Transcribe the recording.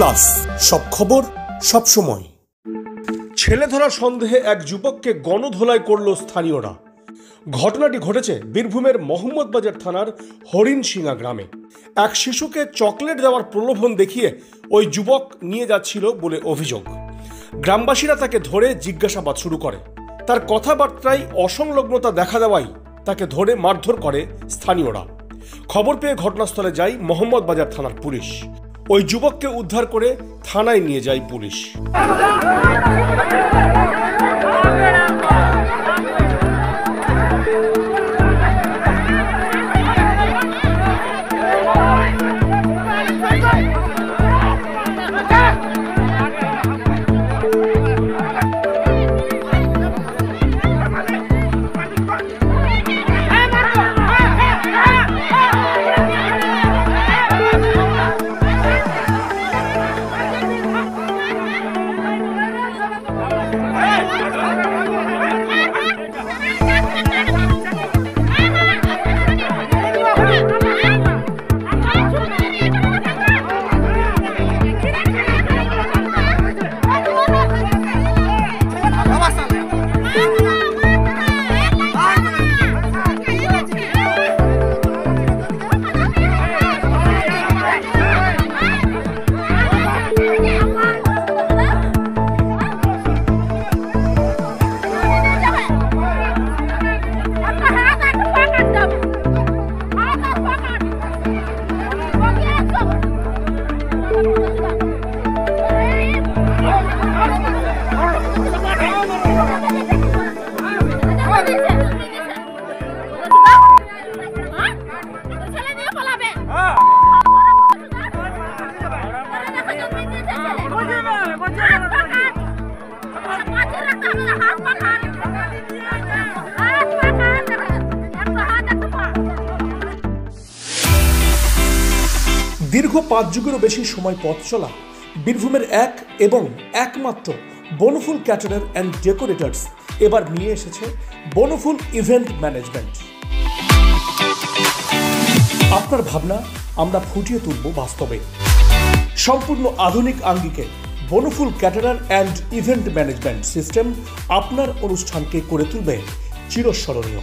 Plus সব খবর সব সময়। ছেলে ধরা সন্দেহে এক যুবককে গণধোলাই করল স্থানীয়রা। ঘটনাটি ঘটেছে বীরভূমের মোহাম্মদবাজার থানার হরিণশিঙা গ্রামে। এক শিশুকে চকলেট দেওয়ার প্রলোভন দেখিয়ে ওই যুবক নিয়ে যাচ্ছিল বলে অভিযোগ। গ্রামবাসীরা তাকে ধরে জিজ্ঞাসাবাদ শুরু করে। তার কথাবার্তায় অসংলগ্নতা দেখা দেওয়ায় তাকে ধরে মারধর করে স্থানীয়রা। খবর পেয়ে ঘটনাস্থলে যায় মোহাম্মদবাজার থানার পুলিশ। ওই যুবককে উদ্ধার করে থানায় নিয়ে যায় পুলিশ। দীর্ঘ 5 যুগেরও বেশি সময় পথ চলা বীরভূমের এক এবং একমাত্র বনফুল ক্যাটারার অ্যান্ড ডেকোরেটরস এবার নিয়ে এসেছে বনফুল ইভেন্ট ম্যানেজমেন্ট। আপনার ভাবনা আমরা ফুটিয়ে তুলব বাস্তবে। সম্পূর্ণ আধুনিক আঙ্গিকে Bonphul caterer and event management system আপনার অনুষ্ঠানকে করে তুলবে চিরস্মরণীয়।